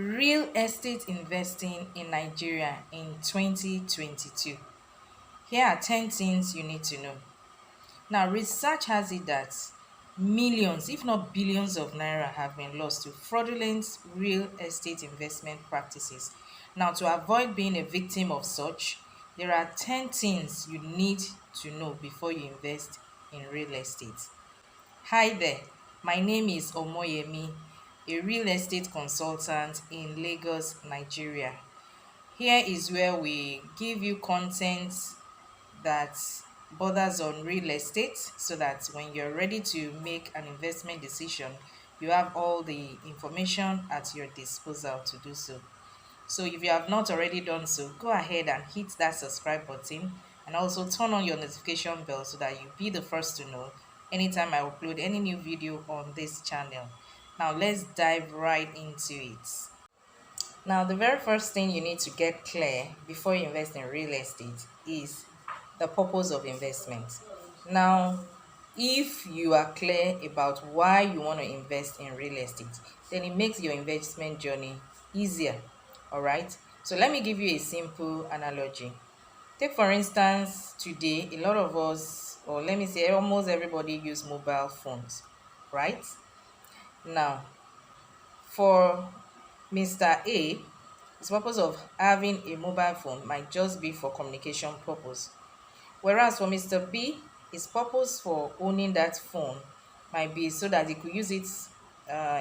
Real estate investing in Nigeria in 2022. Here are 10 things you need to know. Now, research has it that millions, if not billions, of naira have been lost to fraudulent real estate investment practices. Now, to avoid being a victim of such, there are 10 things you need to know before you invest in real estate. Hi there, my name is Omoyemi, a real estate consultant in Lagos, Nigeria. Here is where we give you content that borders on real estate so that when you're ready to make an investment decision, you have all the information at your disposal to do so. So if you have not already done so, go ahead and hit that subscribe button and also turn on your notification bell so that you'll be the first to know anytime I upload any new video on this channel. Now let's dive right into it. Now the very first thing you need to get clear before you invest in real estate is the purpose of investment. Now, if you are clear about why you want to invest in real estate, then it makes your investment journey easier. All right. So let me give you a simple analogy. Take for instance, today a lot of us, or let me say almost everybody, use mobile phones, right? Now, for Mr. A, his purpose of having a mobile phone might just be for communication purpose. Whereas for Mr. B, his purpose for owning that phone might be so that he could use it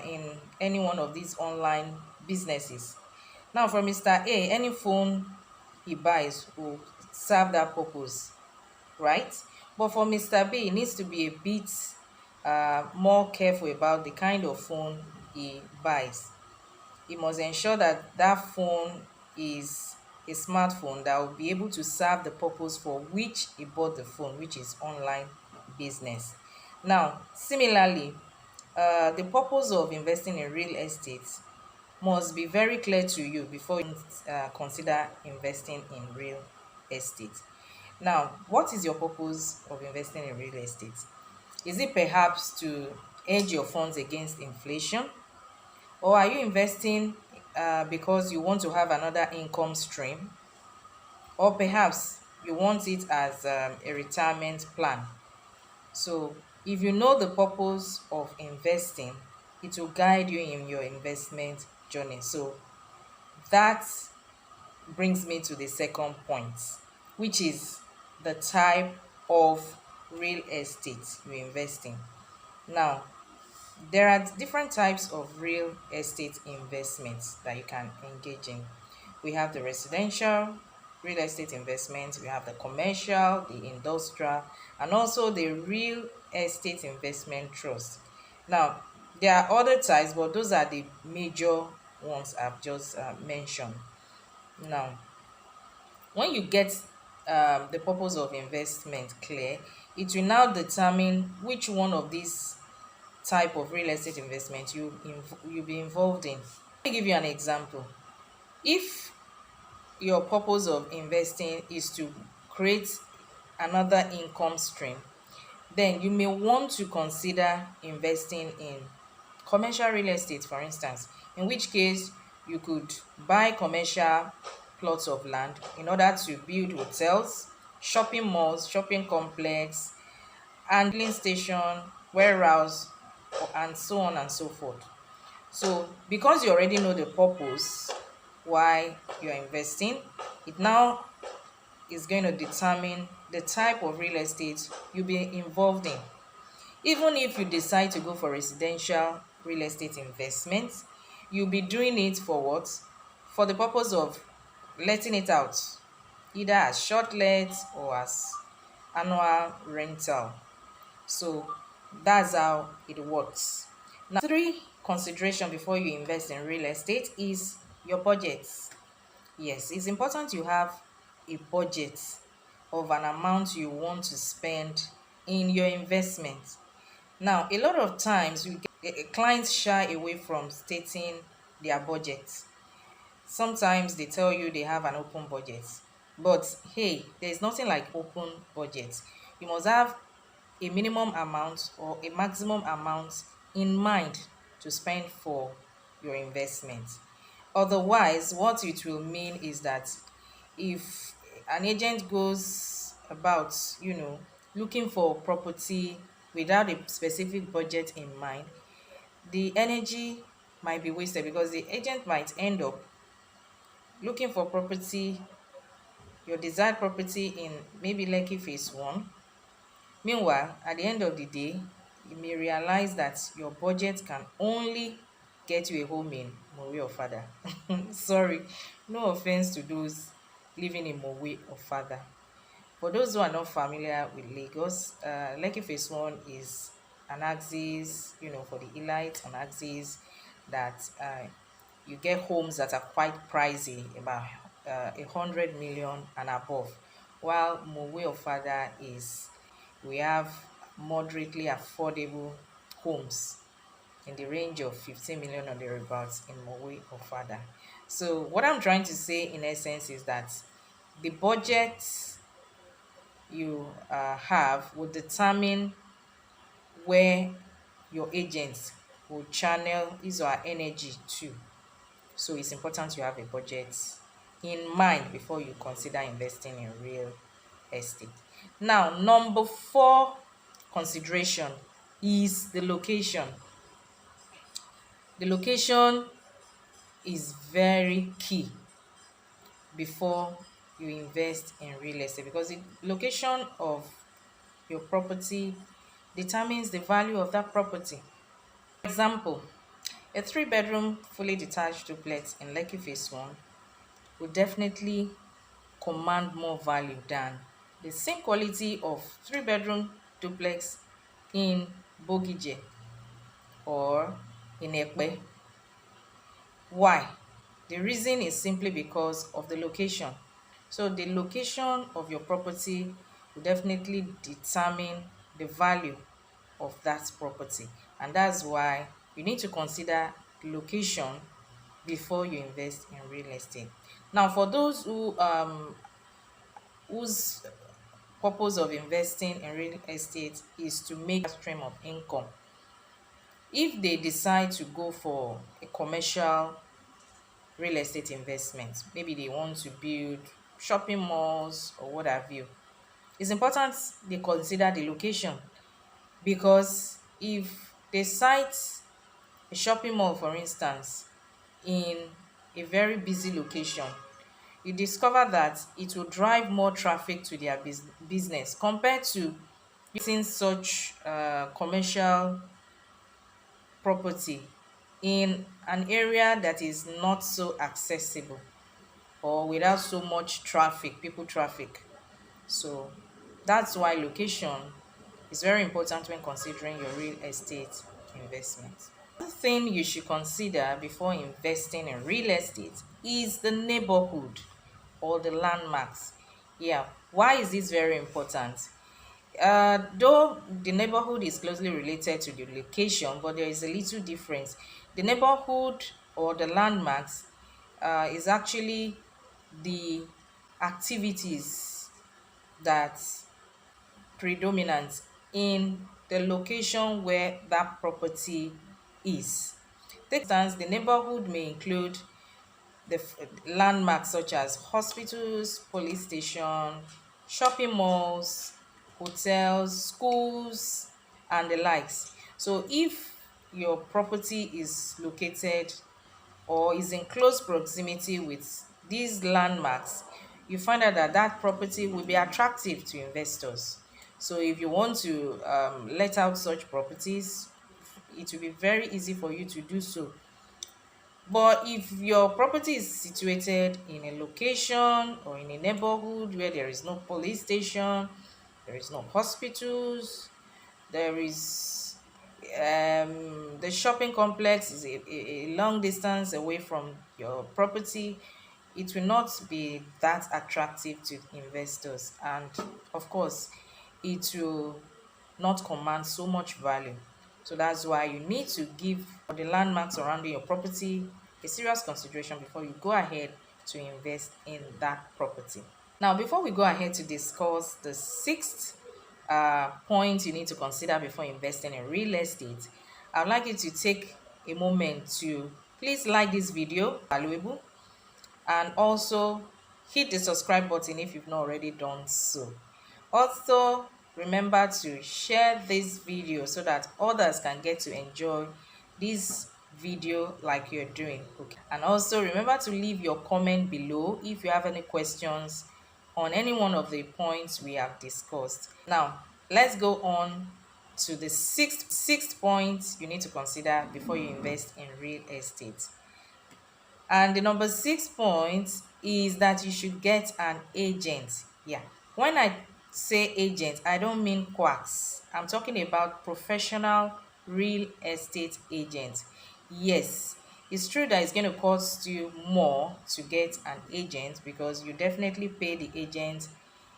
in any one of these online businesses. Now, for Mr. A, any phone he buys will serve that purpose, right? But for Mr. B, he needs to be a bit more careful about the kind of phone he buys. He must ensure that that phone is a smartphone that will be able to serve the purpose for which he bought the phone, which is online business. Now, similarly, the purpose of investing in real estate must be very clear to you before you consider investing in real estate. Now, what is your purpose of investing in real estate? Is it perhaps to hedge your funds against inflation? Or are you investing because you want to have another income stream? Or perhaps you want it as a retirement plan? So, if you know the purpose of investing, it will guide you in your investment journey. So, that brings me to the second point, which is the type of real estate you invest in. Now, there are different types of real estate investments that you can engage in. We have the residential real estate investment, we have the commercial, the industrial, and also the real estate investment trust. Now, there are other types, but those are the major ones I've just mentioned. Now, when you get the purpose of investment clear, it will now determine which one of these type of real estate investment you'll be involved in. Let me give you an example. If your purpose of investing is to create another income stream, then you may want to consider investing in commercial real estate, for instance, in which case you could buy commercial plots of land in order to build hotels, shopping malls, shopping complex, handling station, warehouse, and so on and so forth. So because you already know the purpose why you're investing, it now is going to determine the type of real estate you'll be involved in. Even if you decide to go for residential real estate investments, you'll be doing it for what? For the purpose of letting it out, either as short let or as annual rental. So that's how it works. Now, three consideration before you invest in real estate is your budget. Yes, it's important you have a budget of an amount you want to spend in your investment. Now, a lot of times you get clients shy away from stating their budget. Sometimes they tell you they have an open budget, but hey, there's nothing like open budget. You must have a minimum amount or a maximum amount in mind to spend for your investment. Otherwise, what it will mean is that if an agent goes about, looking for property without a specific budget in mind, the energy might be wasted because the agent might end up looking for property, your desired property in maybe Lekki Phase 1. Meanwhile, at the end of the day, you may realize that your budget can only get you a home in Mowe or Fada. Sorry, no offense to those living in Mowe or Fada. For those who are not familiar with Lagos, Lekki Phase 1 is an axis, for the elite, an axis that you get homes that are quite pricey, about 100 million and above. While Mowe or Fada is, we have moderately affordable homes in the range of 15 million or thereabouts in Mowe or Fada. So what I'm trying to say in essence is that the budget you have will determine where your agents will channel his or her energy to. So it's important you have a budget in mind before you consider investing in real estate. Now, number 4 consideration is the location. The location is very key before you invest in real estate because the location of your property determines the value of that property. For example, a 3-bedroom fully detached duplex in Lekki Phase 1 will definitely command more value than the same quality of 3-bedroom duplex in Bogije or in Ekpe. Why? The reason is simply because of the location. So the location of your property will definitely determine the value of that property, and that's why you need to consider the location before you invest in real estate. Now, for those whose purpose of investing in real estate is to make a stream of income, if they decide to go for a commercial real estate investment, maybe they want to build shopping malls or what have you, it's important they consider the location, because if they site a shopping mall, for instance, in a very busy location, you discover that it will drive more traffic to their business compared to using such commercial property in an area that is not so accessible or without so much traffic, people traffic. So that's why location is very important when considering your real estate investment. One thing you should consider before investing in real estate is the neighborhood or the landmarks. Yeah, why is this very important? Though the neighborhood is closely related to the location, but there is a little difference. The neighborhood or the landmarks is actually the activities that predominant in the location where that property is. Take instance, the neighborhood may include the landmarks such as hospitals, police station, shopping malls, hotels, schools, and the likes. So if your property is located or is in close proximity with these landmarks, you find out that that property will be attractive to investors. So if you want to let out such properties, it will be very easy for you to do so. But if your property is situated in a location or in a neighborhood where there is no police station, there is no hospitals, there is the shopping complex is a long distance away from your property, it will not be that attractive to investors, and of course it will not command so much value. So that's why you need to give the landmarks surrounding your property a serious consideration before you go ahead to invest in that property. Now, before we go ahead to discuss the 6th point you need to consider before investing in real estate, I'd like you to take a moment to Please like this video, valuable, and also hit the subscribe button if you've not already done so. Also, remember to share this video so that others can get to enjoy this video like you're doing. Okay, and also remember to leave your comment below if you have any questions on any one of the points we have discussed. Now let's go on to the sixth point you need to consider before you invest in real estate. And the number 6 point is that you should get an agent. Yeah. When I say agent, I don't mean quacks. I'm talking about professional real estate agents. Yes, it's true that it's going to cost you more to get an agent because you definitely pay the agent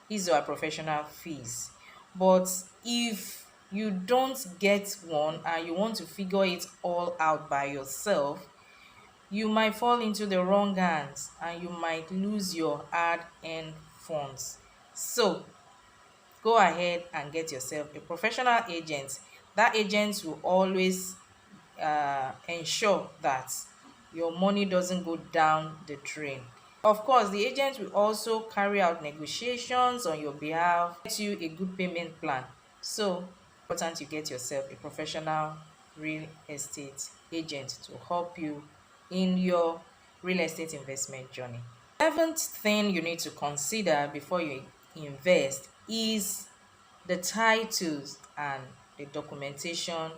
his or her professional fees. But if you don't get one and you want to figure it all out by yourself, you might fall into the wrong hands and you might lose your hard-earned funds. So go ahead and get yourself a professional agent. That agent will always ensure that your money doesn't go down the drain. Of course, the agent will also carry out negotiations on your behalf, get you a good payment plan. So important you get yourself a professional real estate agent to help you in your real estate investment journey. Seventh thing you need to consider before you invest is the titles and the documentation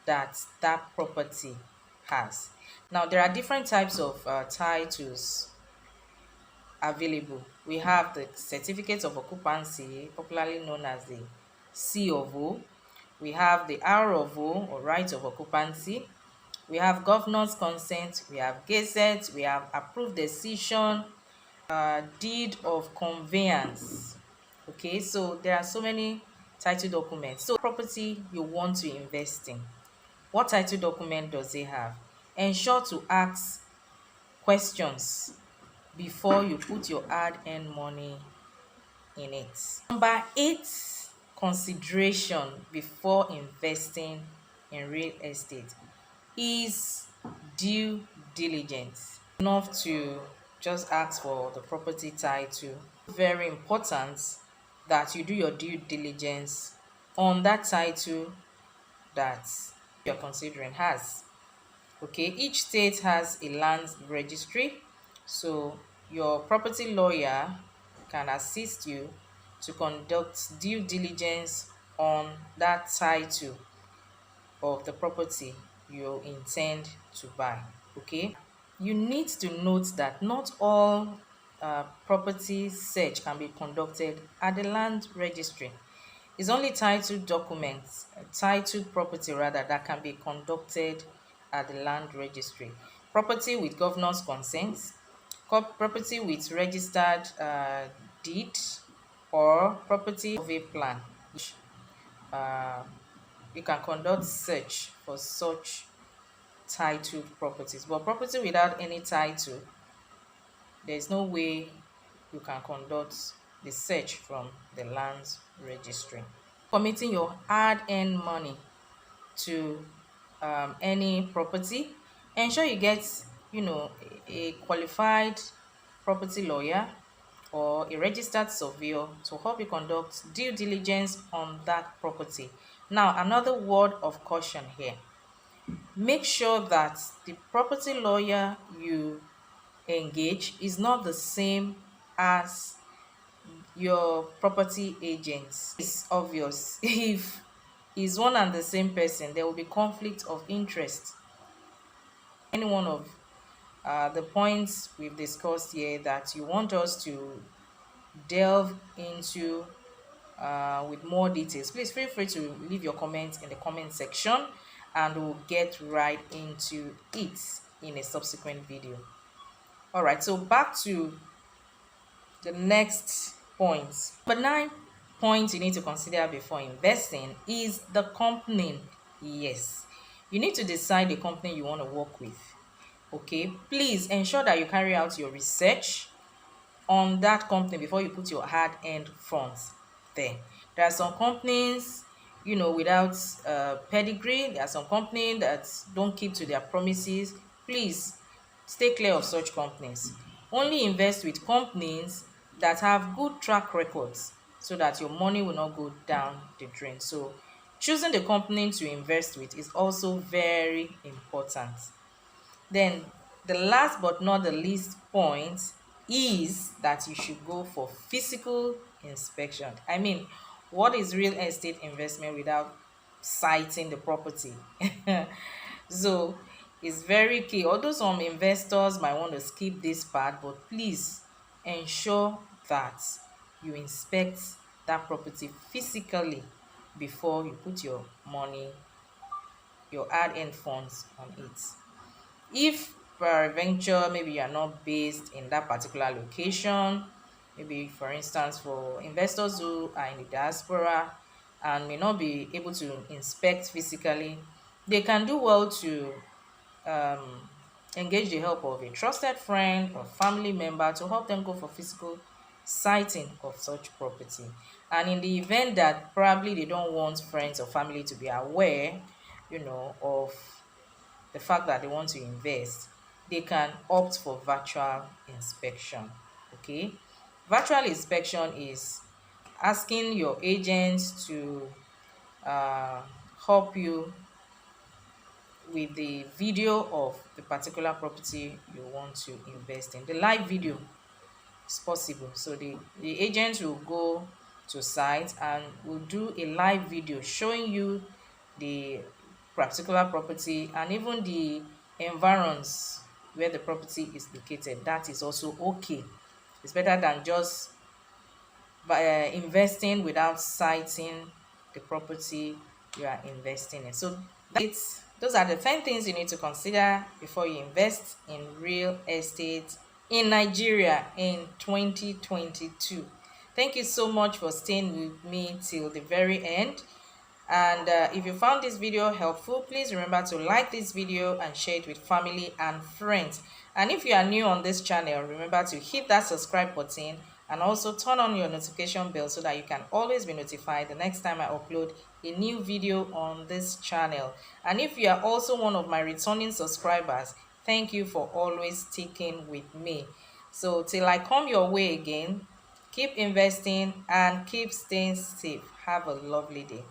that that property has. Now, there are different types of titles available. We have the certificate of occupancy, popularly known as the C of O. We have the R of O, or right of occupancy. We have governor's consent. We have gazette. We have approved decision, deed of conveyance. Okay, so there are so many title documents. So property you want to invest in, what title document does it have? Ensure to ask questions before you put your hard-earned money in it. Number 8 consideration before investing in real estate is due diligence. Enough to just ask for the property title. Very important that you do your due diligence on that title that you're considering has. Okay, each state has a land registry, so your property lawyer can assist you to conduct due diligence on that title of the property you intend to buy. Okay, you need to note that not all property search can be conducted at the land registry. It's only titled documents, titled property rather, that can be conducted at the land registry. Property with governor's consent, property with registered deed, or property of a plan. Uh, you can conduct search for such titled properties. But property without any title, there's no way you can conduct the search from the lands registry. Committing your hard-earned money to any property, ensure you get a qualified property lawyer or a registered surveyor to help you conduct due diligence on that property. Now, another word of caution here: make sure that the property lawyer you engage is not the same as your property agents. It's obvious if is one and the same person, there will be conflict of interest. Any one of the points we've discussed here that you want us to delve into with more details, please feel free to leave your comments in the comment section and we'll get right into it in a subsequent video. All right, so back to the next point. But 9 points you need to consider before investing is the company. Yes, you need to decide the company you want to work with. Okay, please ensure that you carry out your research on that company before you put your hard-earned funds there. There are some companies without pedigree. There are some companies that don't keep to their promises. Please stay clear of such companies. Only invest with companies that have good track records so that your money will not go down the drain. So choosing the company to invest with is also very important. Then the last but not the least point is that you should go for physical inspection. I mean, what is real estate investment without sighting the property? So it's very key. Although some investors might want to skip this part, but please ensure that you inspect that property physically before you put your money, your hard-earned funds on it. If peradventure maybe you are not based in that particular location, maybe for instance for investors who are in the diaspora and may not be able to inspect physically, they can do well to um, engage the help of a trusted friend or family member to help them go for physical sighting of such property. And in the event that probably they don't want friends or family to be aware, of the fact that they want to invest, they can opt for virtual inspection. Okay, virtual inspection is asking your agent to uh, help you with the video of the particular property you want to invest in. The live video is possible. So the agent will go to site and will do a live video showing you the particular property and even the environs where the property is located. That is also okay. It's better than just by investing without citing the property you are investing in. So those are the 10 things you need to consider before you invest in real estate in Nigeria in 2022. Thank you so much for staying with me till the very end. And if you found this video helpful, please remember to like this video and share it with family and friends. And if you are new on this channel, remember to hit that subscribe button and also turn on your notification bell so that you can always be notified the next time I upload a new video on this channel. And if you are also one of my returning subscribers, thank you for always sticking with me. So till I come your way again, keep investing and keep staying safe. Have a lovely day.